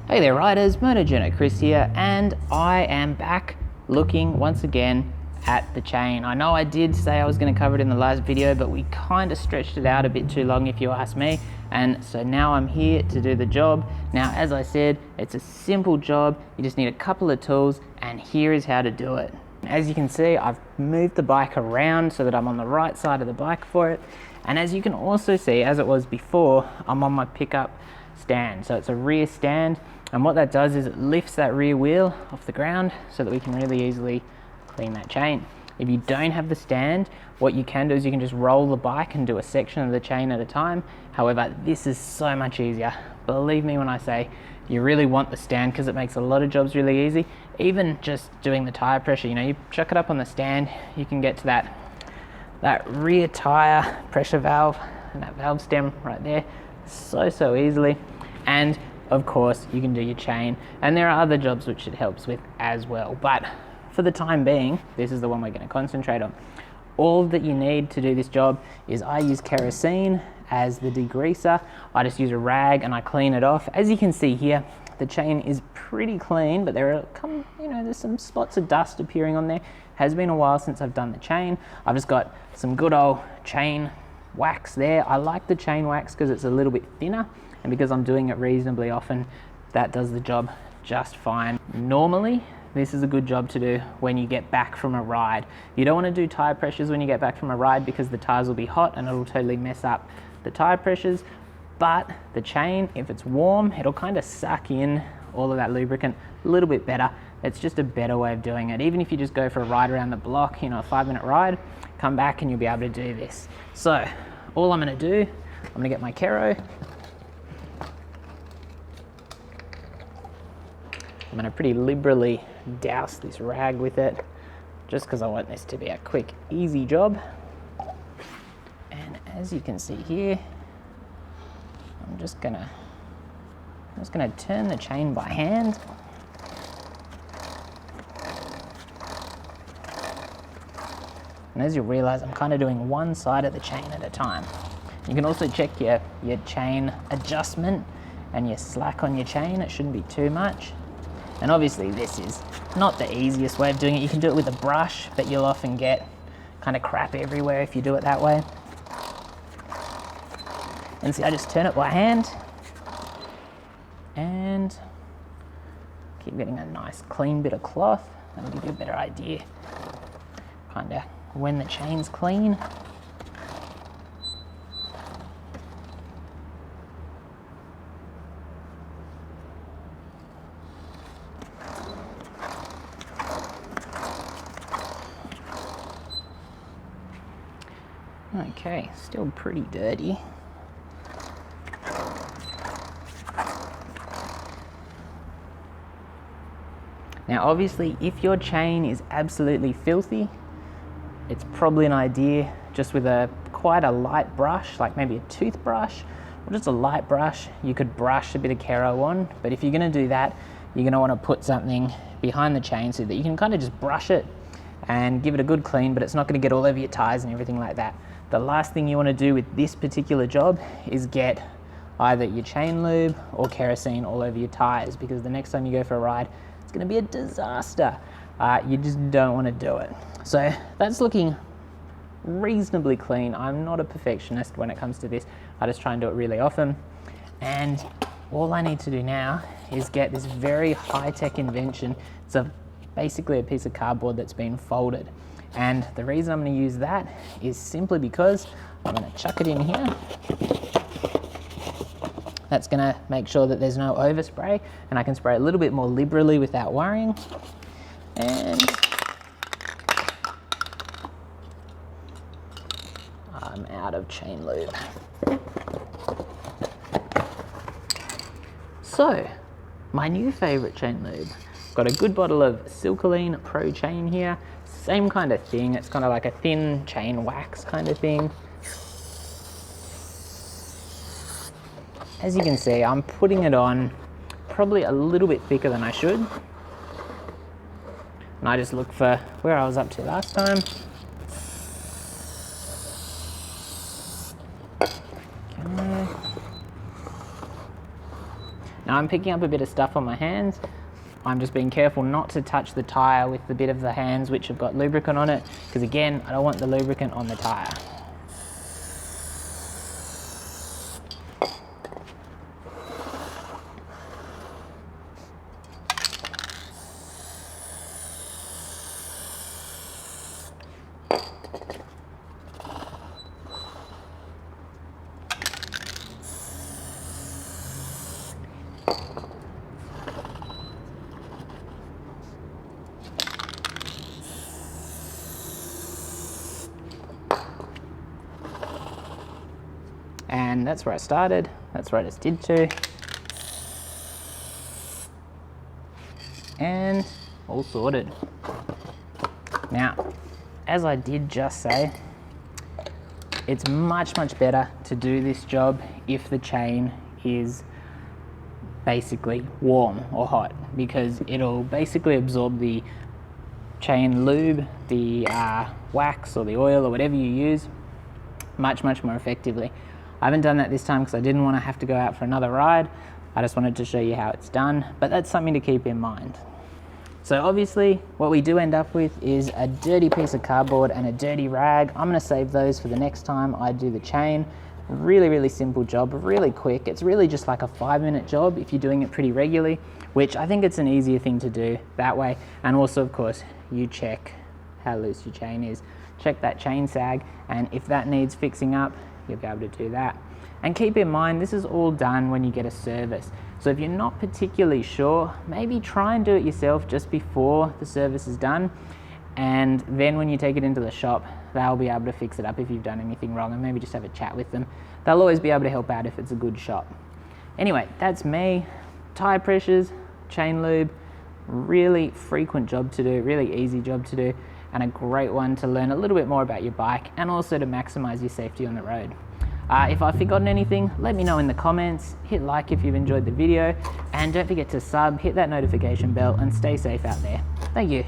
Hey there riders, Motojourno Chris here, and I am back looking once again at the chain. I know I did say I was going to cover it in the last video, but we kind of stretched it out a bit too long if you ask me, and so now I'm here to do the job. Now, as I said, it's a simple job. You just need a couple of tools, and here is how to do it. As you can see, I've moved the bike around so that I'm on the right side of the bike for it, and as you can also see, as it was before, I'm on my pickup stand. So it's a rear stand, and what that does is it lifts that rear wheel off the ground so that we can really easily clean that chain. If you don't have the stand, what you can do is you can just roll the bike and do a section of the chain at a time. However, this is so much easier. Believe me when I say you really want the stand, because it makes a lot of jobs really easy. Even just doing the tire pressure, you know, you chuck it up on the stand, you can get to that rear tire pressure valve and that valve stem right there so easily. And of course you can do your chain, and there are other jobs which it helps with as well, but for the time being this is the one we're going to concentrate on. All that you need to do this job is I use kerosene as the degreaser. I just use a rag and I clean it off. As you can see here, the chain is pretty clean, but there are there's some spots of dust appearing on there. Has been a while since I've done the chain. I've just got some good old chain wax there. I like the chain wax because it's a little bit thinner, and because I'm doing it reasonably often, that does the job just fine. Normally, this is a good job to do when you get back from a ride. You don't want to do tire pressures when you get back from a ride because the tires will be hot and it'll totally mess up the tire pressures. But the chain, if it's warm, it'll kind of suck in all of that lubricant a little bit better. It's just a better way of doing it. Even if you just go for a ride around the block, you know, a 5-minute ride, come back and you'll be able to do this. So all I'm going to do, I'm going to get my Kero. I'm going to pretty liberally douse this rag with it, just because I want this to be a quick, easy job. And as you can see here, I'm just gonna turn the chain by hand. And as you'll realize, I'm kind of doing one side of the chain at a time. You can also check your chain adjustment and your slack on your chain. It shouldn't be too much. And obviously this is not the easiest way of doing it. You can do it with a brush, but you'll often get kind of crap everywhere if you do it that way. And see, I just turn it by hand and keep getting a nice clean bit of cloth. That'll give you a better idea kind of when the chain's clean. Okay, still pretty dirty. Now obviously, if your chain is absolutely filthy, it's probably an idea just with quite a light brush, like maybe a toothbrush or just a light brush. You could brush a bit of Kero on, but if you're going to do that, you're going to want to put something behind the chain so that you can kind of just brush it and give it a good clean, but it's not going to get all over your tires and everything like that. The last thing you want to do with this particular job is get either your chain lube or kerosene all over your tires, because the next time you go for a ride, it's going to be a disaster. You just don't want to do it. So that's looking reasonably clean. I'm not a perfectionist when it comes to this. I just try and do it really often. And all I need to do now is get this very high-tech invention. It's basically a piece of cardboard that's been folded. And the reason I'm going to use that is simply because I'm going to chuck it in here. That's going to make sure that there's no overspray, and I can spray a little bit more liberally without worrying. And I'm out of chain lube. So, my new favorite chain lube. Got a good bottle of Silkolene Pro Chain here. Same kind of thing. It's kind of like a thin chain wax kind of thing. As you can see, I'm putting it on probably a little bit thicker than I should. And I just look for where I was up to last time. Okay. Now I'm picking up a bit of stuff on my hands. I'm just being careful not to touch the tyre with the bit of the hands which have got lubricant on it, because again, I don't want the lubricant on the tyre. And that's where I started, that's where I just did to. And all sorted. Now, as I did just say, it's much better to do this job if the chain is basically warm or hot, because it'll basically absorb the chain lube, the wax or the oil or whatever you use much more effectively. I haven't done that this time because I didn't want to have to go out for another ride. I just wanted to show you how it's done, but that's something to keep in mind. So obviously what we do end up with is a dirty piece of cardboard and a dirty rag. I'm going to save those for the next time I do the chain. Really simple job, really quick. It's really just like a 5-minute job if you're doing it pretty regularly, which I think it's an easier thing to do that way. And also, of course, you check how loose your chain is. Check that chain sag, and if that needs fixing up, you'll be able to do that. And keep in mind, this is all done when you get a service. So if you're not particularly sure, maybe try and do it yourself just before the service is done. And then when you take it into the shop, they'll be able to fix it up if you've done anything wrong, and maybe just have a chat with them. They'll always be able to help out if it's a good shop. Anyway, that's me. Tire pressures, chain lube, really frequent job to do, really easy job to do, and a great one to learn a little bit more about your bike and also to maximize your safety on the road. If I've forgotten anything, let me know in the comments. Hit like if you've enjoyed the video, and don't forget to sub, hit that notification bell, and stay safe out there. Thank you.